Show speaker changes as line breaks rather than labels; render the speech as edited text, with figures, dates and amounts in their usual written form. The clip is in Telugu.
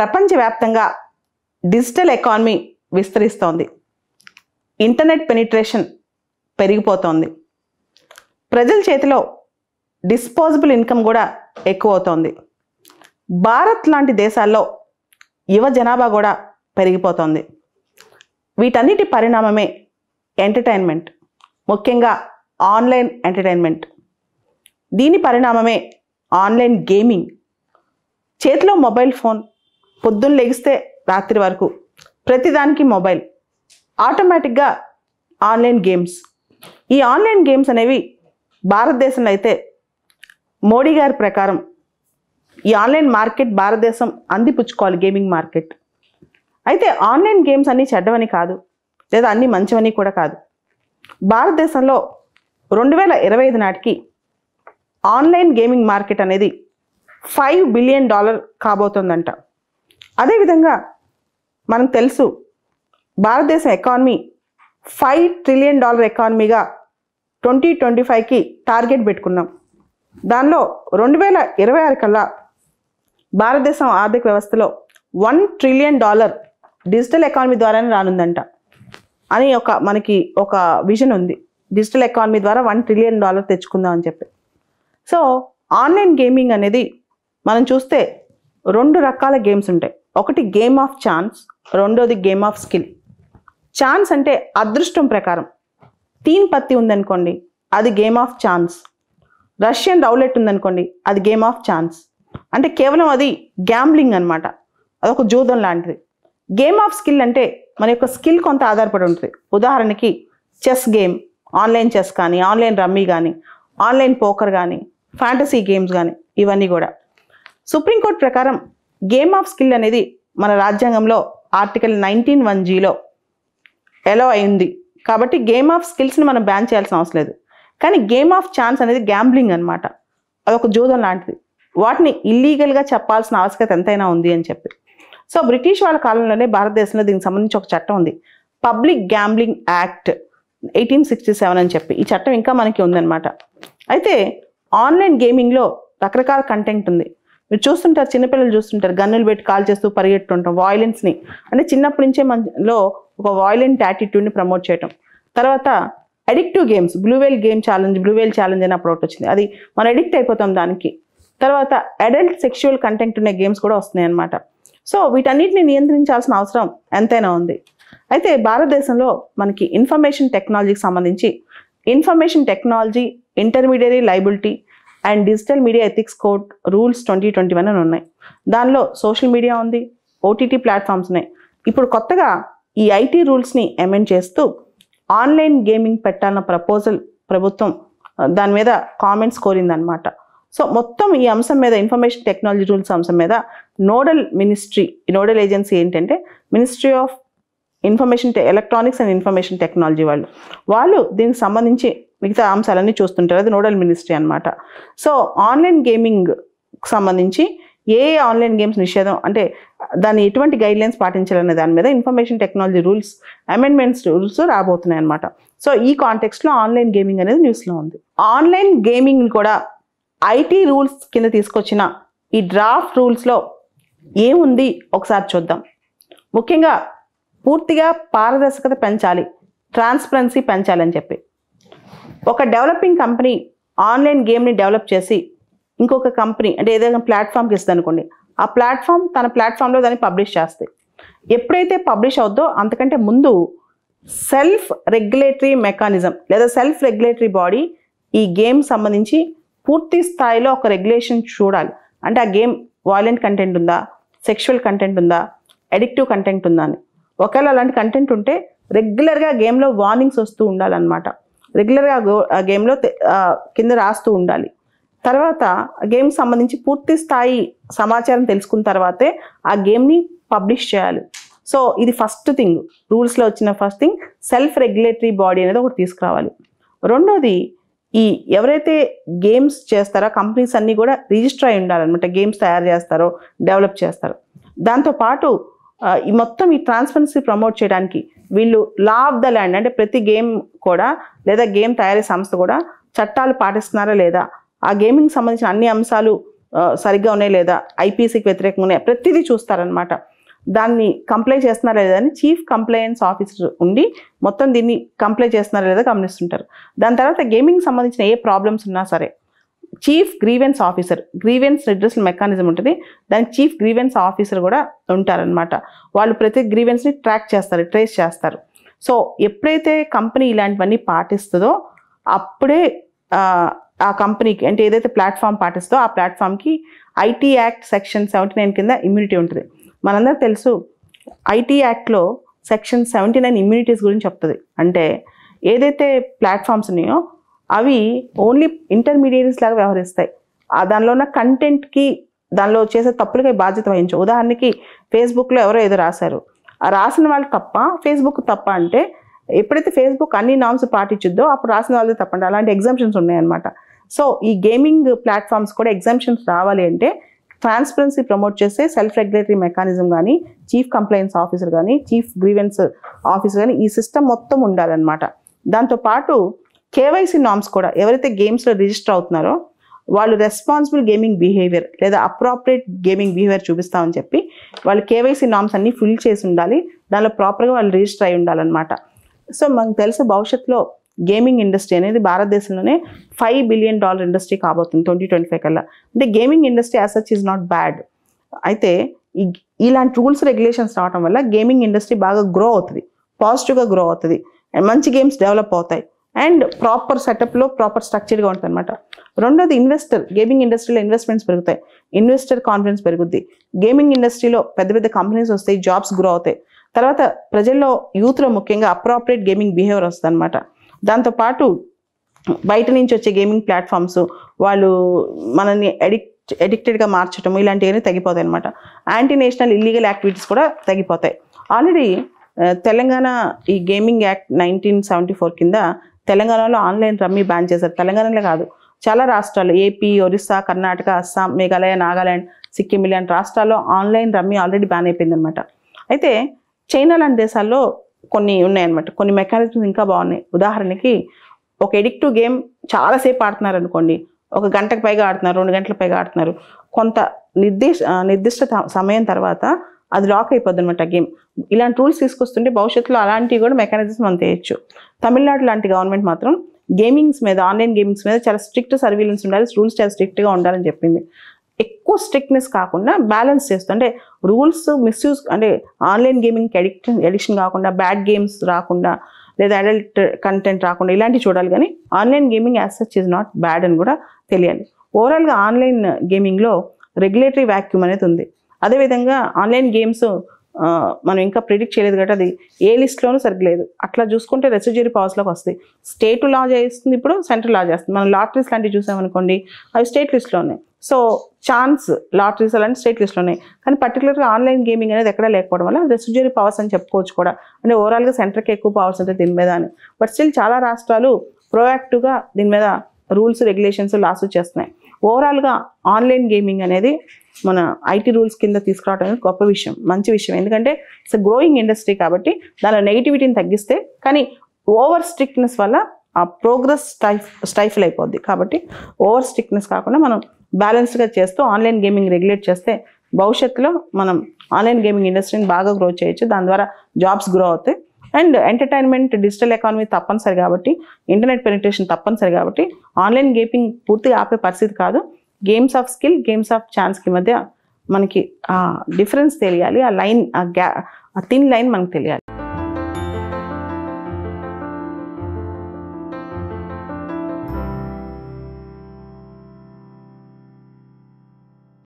ప్రపంచవ్యాప్తంగా డిజిటల్ ఎకానమీ విస్తరిస్తోంది. ఇంటర్నెట్ పెనిట్రేషన్ పెరిగిపోతోంది. ప్రజల చేతిలో డిస్పోజబుల్ ఇన్కమ్ కూడా ఎక్కువ అవుతోంది. భారత్ లాంటి దేశాల్లో యువ జనాభా కూడా పెరిగిపోతోంది. వీటన్నిటి పరిణామమే ఎంటర్టైన్మెంట్, ముఖ్యంగా ఆన్లైన్ ఎంటర్టైన్మెంట్. దీని పరిణామమే ఆన్లైన్ గేమింగ్. చేతిలో మొబైల్ ఫోన్, పొద్దున్న లెగిస్తే రాత్రి వరకు ప్రతిదానికి మొబైల్, ఆటోమేటిక్గా ఆన్లైన్ గేమ్స్. ఈ ఆన్లైన్ గేమ్స్ అనేవి భారతదేశంలో అయితే మోడీ గారి ప్రకారం ఈ ఆన్లైన్ మార్కెట్ భారతదేశం అందిపుచ్చుకోవాలి, గేమింగ్ మార్కెట్. అయితే ఆన్లైన్ గేమ్స్ అన్నీ చెడ్డవని కాదు, లేదా అన్నీ మంచివని కూడా కాదు. భారతదేశంలో 2025 నాటికి ఆన్లైన్ గేమింగ్ మార్కెట్ అనేది $5 బిలియన్ కాబోతోందంట. అదేవిధంగా మనకు తెలుసు భారతదేశం ఎకానమీ $5 ట్రిలియన్ ఎకానమీగా 2025కి టార్గెట్ పెట్టుకున్నాం. దానిలో 2026 కల్లా భారతదేశం ఆర్థిక వ్యవస్థలో $1 ట్రిలియన్ డిజిటల్ ఎకానమీ ద్వారానే రానుందంట అని మనకి ఒక విజన్ ఉంది. డిజిటల్ ఎకానమీ ద్వారా $1 ట్రిలియన్ తెచ్చుకుందాం అని చెప్పి. సో ఆన్లైన్ గేమింగ్ అనేది మనం చూస్తే 2 రకాల గేమ్స్ ఉంటాయి. ఒకటి గేమ్ ఆఫ్ ఛాన్స్, రెండోది గేమ్ ఆఫ్ స్కిల్. ఛాన్స్ అంటే అదృష్టం ప్రకారం. తీన్ పత్తి ఉందనుకోండి, అది game of chance. Russian Rowlatt ఉందనుకోండి, అది గేమ్ ఆఫ్ ఛాన్స్. అంటే కేవలం అది గ్యాంబ్లింగ్ అనమాట, అదొక జూదం లాంటిది. గేమ్ ఆఫ్ స్కిల్ అంటే మన యొక్క స్కిల్ కొంత ఆధారపడి ఉంటుంది. ఉదాహరణకి చెస్ గేమ్, ఆన్లైన్ చెస్ కానీ, ఆన్లైన్ రమ్మీ కానీ, ఆన్లైన్ పోకర్ కానీ, ఫ్యాంటసీ గేమ్స్ కానీ, ఇవన్నీ కూడా. సుప్రీంకోర్టు ప్రకారం గేమ్ ఆఫ్ స్కిల్ అనేది మన రాజ్యాంగంలో ఆర్టికల్ 19(1)Gలో ఎలో అయింది. కాబట్టి గేమ్ ఆఫ్ స్కిల్స్ని మనం బ్యాన్ చేయాల్సిన అవసరం లేదు. కానీ గేమ్ ఆఫ్ ఛాన్స్ అనేది గ్యాంబ్లింగ్ అనమాట, అదొక జూదం లాంటిది. వాటిని ఇల్లీగల్గా చెప్పాల్సిన ఆవశ్యకత ఎంతైనా ఉంది అని చెప్పి. సో బ్రిటిష్ వాళ్ళ కాలంలోనే భారతదేశంలో దీనికి సంబంధించి ఒక చట్టం ఉంది, పబ్లిక్ గ్యాంబ్లింగ్ యాక్ట్ 1867 అని చెప్పి. ఈ చట్టం ఇంకా మనకి ఉందన్నమాట. అయితే ఆన్లైన్ గేమింగ్లో రకరకాల కంటెంట్ ఉంది. మీరు చూస్తుంటారు, చిన్నపిల్లలు చూస్తుంటారు, గన్నులు పెట్టి కాల్ చేస్తూ పరిగెట్టుంటాం. వాయిలెన్స్ని అంటే చిన్నప్పటి నుంచే మనలో ఒక వాయిలెంట్ యాటిట్యూడ్ని ప్రమోట్ చేయటం. తర్వాత అడిక్టివ్ గేమ్స్, బ్లూ వేల్ ఛాలెంజ్ అని అప్పుడు ఒకటి వచ్చింది, అది మనం అడిక్ట్ అయిపోతాం దానికి. తర్వాత అడల్ట్ సెక్షువల్ కంటెంట్ ఉన్న గేమ్స్ కూడా వస్తున్నాయి అన్నమాట. సో వీటన్నిటిని నియంత్రించాల్సిన అవసరం ఎంతైనా ఉంది. అయితే భారతదేశంలో మనకి ఇన్ఫర్మేషన్ టెక్నాలజీకి సంబంధించి information technology intermediary liability and digital media ethics code rules 2021 అని ఉన్నాయి. దానిలో సోషల్ మీడియా ఉంది, ఓటీటీ ప్లాట్ఫామ్స్ ఉన్నాయి. ఇప్పుడు కొత్తగా ఈ ఐటీ రూల్స్ని అమెండ్ చేస్తూ ఆన్లైన్ గేమింగ్ పెట్టాలన్న ప్రపోజల్ ప్రభుత్వం దాని మీద కామెంట్స్ కోరిందనమాట. సో మొత్తం ఈ అంశం మీద, ఇన్ఫర్మేషన్ టెక్నాలజీ రూల్స్ అంశం మీద నోడల్ ఏజెన్సీ ఏంటంటే ministry of electronics and information technology వాళ్ళు దీనికి సంబంధించి మిగతా అంశాలన్నీ చూస్తుంటారు. అది నోడల్ మినిస్ట్రీ అనమాట. సో ఆన్లైన్ గేమింగ్ సంబంధించి ఏ ఆన్లైన్ గేమ్స్ నిషేధం అంటే దాన్ని ఎటువంటి గైడ్లైన్స్ పాటించాలనే దాని మీద ఇన్ఫర్మేషన్ టెక్నాలజీ రూల్స్ రూల్స్ రాబోతున్నాయి అనమాట. సో ఈ కాంటెక్స్ట్లో ఆన్లైన్ గేమింగ్ అనేది న్యూస్లో ఉంది. ఆన్లైన్ గేమింగ్ కూడా ఐటీ రూల్స్ కింద తీసుకొచ్చిన ఈ డ్రాఫ్ట్ రూల్స్లో ఏముంది ఒకసారి చూద్దాం. ముఖ్యంగా పూర్తిగా పారదర్శకత పెంచాలి, ట్రాన్స్పరెన్సీ పెంచాలని చెప్పి. ఒక డెవలపింగ్ కంపెనీ ఆన్లైన్ గేమ్ని డెవలప్ చేసి ఇంకొక కంపెనీ అంటే ఏదైనా ప్లాట్ఫామ్కి ఇస్తుంది అనుకోండి, ఆ ప్లాట్ఫామ్ తన ప్లాట్ఫామ్లో దాన్ని పబ్లిష్ చేస్తాయి. ఎప్పుడైతే పబ్లిష్ అవుద్దో అంతకంటే ముందు సెల్ఫ్ రెగ్యులేటరీ మెకానిజం లేదా సెల్ఫ్ రెగ్యులేటరీ బాడీ ఈ గేమ్ సంబంధించి పూర్తి స్థాయిలో ఒక రెగ్యులేషన్ చూడాలి. అంటే ఆ గేమ్ వాయిలెంట్ కంటెంట్ ఉందా, సెక్షువల్ కంటెంట్ ఉందా, అడిక్టివ్ కంటెంట్ ఉందా అని. ఒకవేళ అలాంటి కంటెంట్ ఉంటే రెగ్యులర్గా గేమ్లో వార్నింగ్స్ వస్తూ ఉండాలన్నమాట. రెగ్యులర్గా ఆ గేమ్లో కింద రాస్తూ ఉండాలి. తర్వాత గేమ్ సంబంధించి పూర్తి స్థాయి సమాచారం తెలుసుకున్న తర్వాతే ఆ గేమ్ని పబ్లిష్ చేయాలి. సో ఇది ఫస్ట్ థింగ్, రూల్స్లో వచ్చిన first thing self regulatory body అనేది ఒకటి తీసుకురావాలి. రెండోది, ఈ ఎవరైతే గేమ్స్ చేస్తారో కంపెనీస్ అన్నీ కూడా రిజిస్టర్ అయి ఉండాలన్నమాట. గేమ్స్ తయారు చేస్తారో డెవలప్ చేస్తారో దాంతోపాటు ఈ మొత్తం ఈ ట్రాన్స్పరెన్సీ ప్రమోట్ చేయడానికి వీళ్ళు లా ఆఫ్ ద ల్యాండ్ అంటే ప్రతి గేమ్ కూడా లేదా గేమ్ తయారీ సంస్థ కూడా చట్టాలు పాటిస్తున్నారా లేదా, ఆ గేమింగ్ సంబంధించిన అన్ని అంశాలు సరిగ్గా ఉన్నాయి లేదా, ఐపీసీకి వ్యతిరేకంగా ఉన్నాయి, ప్రతిదీ చూస్తారనమాట. దాన్ని కంప్లై చేస్తున్నారా లేదా అని చీఫ్ కంప్లైయన్స్ ఆఫీసర్ ఉండి మొత్తం దీన్ని కంప్లై చేస్తున్నారా లేదా గమనిస్తుంటారు. దాని తర్వాత గేమింగ్ సంబంధించిన ఏ ప్రాబ్లమ్స్ ఉన్నా సరే chief grievance officer, grievance redressal mechanism ఉంటుంది, దానికి చీఫ్ గ్రీవెన్స్ ఆఫీసర్ కూడా ఉంటారనమాట. వాళ్ళు ప్రతి గ్రీవెన్స్ని ట్రాక్ చేస్తారు, ట్రేస్ చేస్తారు. సో ఎప్పుడైతే కంపెనీ ఇలాంటివన్నీ పాటిస్తుందో అప్పుడే ఆ కంపెనీకి, అంటే ఏదైతే ప్లాట్ఫామ్ పాటిస్తుందో ఆ ప్లాట్ఫామ్కి ఐటీ యాక్ట్ సెక్షన్ 79 కింద ఇమ్యూనిటీ ఉంటుంది. మనందరూ తెలుసు ఐటీ యాక్ట్లో సెక్షన్ 79 ఇమ్యూనిటీస్ గురించి చెప్తుంది. అంటే ఏదైతే ప్లాట్ఫామ్స్ ఉన్నాయో అవి ఓన్లీ ఇంటర్మీడియరీస్ లాగా వ్యవహరిస్తాయి. దానిలో ఉన్న కంటెంట్కి, దానిలో చేసే తప్పులకి బాధ్యత వహించు. ఉదాహరణకి ఫేస్బుక్లో ఎవరో ఏదో రాశారు, ఆ రాసిన వాళ్ళు తప్ప, ఫేస్బుక్ తప్ప. అంటే ఎప్పుడైతే ఫేస్బుక్ అన్ని నామ్స్ పాటించుద్దో అప్పుడు రాసిన వాళ్ళది తప్పండి. అలాంటి ఎగ్జామ్షన్స్ ఉన్నాయన్నమాట. సో ఈ గేమింగ్ ప్లాట్ఫామ్స్ కూడా ఎగ్జామ్షన్స్ రావాలి అంటే ట్రాన్స్పరెన్సీ ప్రమోట్ చేస్తే సెల్ఫ్ రెగ్యులేటరీ మెకానిజం కానీ, చీఫ్ కంప్లైన్స్ ఆఫీసర్ కానీ, చీఫ్ గ్రీవెన్స్ ఆఫీసర్ కానీ, ఈ సిస్టమ్ మొత్తం ఉండాలన్నమాట. దాంతోపాటు కేవైసీ నామ్స్ కూడా, ఎవరైతే గేమ్స్లో రిజిస్టర్ అవుతున్నారో వాళ్ళు రెస్పాన్సిబుల్ గేమింగ్ బిహేవియర్ లేదా అప్రాపరియేట్ గేమింగ్ బిహేవియర్ చూపిస్తామని చెప్పి వాళ్ళు కేవైసీ నామ్స్ అన్నీ ఫిల్ చేసి ఉండాలి. దానిలో ప్రాపర్గా వాళ్ళు రిజిస్టర్ అయి ఉండాలన్నమాట. సో మనకు తెలుసు భవిష్యత్తులో గేమింగ్ ఇండస్ట్రీ అనేది భారతదేశంలోనే $5 బిలియన్ ఇండస్ట్రీ కాబోతుంది 2025 కల్లా. అంటే gaming industry as such is not bad. అయితే ఇలాంటి రూల్స్ రెగ్యులేషన్స్ రావడం వల్ల గేమింగ్ ఇండస్ట్రీ బాగా గ్రో అవుతుంది, పాజిటివ్గా గ్రో అవుతుంది, అండ్ మంచి గేమ్స్ డెవలప్ అవుతాయి, అండ్ ప్రాపర్ సెటప్లో ప్రాపర్ స్ట్రక్చర్గా ఉంటుంది అనమాట. రెండోది గేమింగ్ ఇండస్ట్రీలో ఇన్వెస్ట్మెంట్స్ పెరుగుతాయి, ఇన్వెస్టర్ కాన్ఫిడెన్స్ పెరుగుద్ది, గేమింగ్ ఇండస్ట్రీలో పెద్ద పెద్ద కంపెనీస్ వస్తాయి, జాబ్స్ గ్రో అవుతాయి. తర్వాత ప్రజల్లో, యూత్లో ముఖ్యంగా అప్రాపరియేట్ గేమింగ్ బిహేవియర్ వస్తుంది అనమాట. దాంతోపాటు బయట నుంచి వచ్చే గేమింగ్ ప్లాట్ఫామ్స్ వాళ్ళు మనల్ని ఎడిక్టెడ్గా మార్చడం ఇలాంటివన్నీ తగ్గిపోతాయి అనమాట. యాంటీ నేషనల్ ఇల్లీగల్ యాక్టివిటీస్ కూడా తగ్గిపోతాయి. ఆల్రెడీ తెలంగాణ ఈ గేమింగ్ యాక్ట్ 1974 కింద తెలంగాణలో ఆన్లైన్ రమ్మీ బ్యాన్ చేశారు. తెలంగాణలో కాదు, చాలా రాష్ట్రాలు, ఏపీ, ఒరిస్సా, కర్ణాటక, అస్సాం, మేఘాలయ, నాగాలాండ్, సిక్కిం ఇలాంటి రాష్ట్రాల్లో ఆన్లైన్ రమ్మీ ఆల్రెడీ బ్యాన్ అయిపోయింది అనమాట. అయితే చైనా లాంటి దేశాల్లో కొన్ని ఉన్నాయన్నమాట, కొన్ని మెకానిజమ్స్ ఇంకా బాగున్నాయి. ఉదాహరణకి ఒక ఎడిక్టివ్ గేమ్ చాలాసేపు ఆడుతున్నారు అనుకోండి, 1 గంటకు పైగా ఆడుతున్నారు, 2 గంటల పైగా ఆడుతున్నారు, కొంత నిర్దిష్ట సమయం తర్వాత అది లాక్ అయిపోద్ది అనమాట గేమ్. ఇలాంటి రూల్స్ తీసుకొస్తుంటే భవిష్యత్తులో అలాంటివి కూడా మెకానిజమ్స్ మనం చేయొచ్చు. తమిళనాడు లాంటి గవర్నమెంట్ మాత్రం గేమింగ్స్ మీద, ఆన్లైన్ గేమింగ్స్ మీద చాలా స్ట్రిక్ట్ సర్వీలెన్స్ ఉండాలి, రూల్స్ చాలా స్ట్రిక్ట్గా ఉండాలని చెప్పింది. ఎక్కువ స్ట్రిక్ట్నెస్ కాకుండా బ్యాలెన్స్ చేస్తూ, అంటే రూల్స్ మిస్యూజ్, అంటే ఆన్లైన్ గేమింగ్కి ఎడిక్షన్ కాకుండా, బ్యాడ్ గేమ్స్ రాకుండా, లేదా అడల్ట్ కంటెంట్ రాకుండా ఇలాంటివి చూడాలి. కానీ online gaming as such is not bad అని కూడా తెలియాలి. ఓవరాల్గా ఆన్లైన్ గేమింగ్లో రెగ్యులేటరీ వ్యాక్యూమ్ అనేది ఉంది. అదేవిధంగా ఆన్లైన్ గేమ్స్ మనం ఇంకా ప్రిడిక్ట్ చేయలేదు కాబట్టి అది ఏ లిస్ట్లోనూ సరిగ్లేదు. అట్లా చూసుకుంటే రెసిడ్యూరీ పవర్స్లోకి వస్తాయి. స్టేట్ లా చేస్తుంది, ఇప్పుడు సెంట్రల్ లా చేస్తుంది. మనం లాటరీస్ లాంటివి చూసామనుకోండి, అవి స్టేట్ లిస్ట్లో ఉన్నాయి. సో ఛాన్స్ లాటరీస్ అలాంటి స్టేట్ లిస్ట్లో ఉన్నాయి. కానీ పర్టికులర్గా ఆన్లైన్ గేమింగ్ అనేది ఎక్కడా లేకపోవడం వల్ల రెసిడ్యూరీ పవర్స్ అని చెప్పుకోవచ్చు కూడా. అంటే ఓవరాల్గా సెంటర్కి ఎక్కువ పవర్స్ ఉంటాయి దీని మీద అని. బట్ స్టిల్ చాలా రాష్ట్రాలు ప్రోయాక్టివ్గా దీని మీద రూల్స్, రెగ్యులేషన్స్, లాస్ చేస్తున్నాయి. ఓవరాల్గా ఆన్లైన్ గేమింగ్ అనేది మన ఐటీ రూల్స్ కింద తీసుకురావడం అనేది గొప్ప విషయం, మంచి విషయం. ఎందుకంటే ఇట్స్ గ్రోయింగ్ ఇండస్ట్రీ కాబట్టి దానిలో నెగిటివిటీని తగ్గిస్తే, కానీ ఓవర్ స్ట్రిక్ట్నెస్ వల్ల ఆ ప్రోగ్రెస్ స్టైఫల్ అయిపోద్ది. కాబట్టి ఓవర్ స్ట్రిక్ట్నెస్ కాకుండా మనం బ్యాలెన్స్డ్గా చేస్తూ ఆన్లైన్ గేమింగ్ రెగ్యులేట్ చేస్తే భవిష్యత్తులో మనం ఆన్లైన్ గేమింగ్ ఇండస్ట్రీని బాగా గ్రో చేయొచ్చు. దాని ద్వారా జాబ్స్ గ్రో అవుతాయి. అండ్ ఎంటర్టైన్మెంట్, డిజిటల్ ఎకానమీ తప్పనిసరి కాబట్టి, ఇంటర్నెట్ పెనిట్రేషన్ తప్పనిసరి కాబట్టి ఆన్లైన్ గేమింగ్ పూర్తిగా ఆపే పరిస్థితి కాదు. Games of skill, games of ఛాన్స్కి మధ్య మనకి ఆ డిఫరెన్స్ తెలియాలి, ఆ లైన్, ఆ థిన్ లైన్ మనకు తెలియాలి.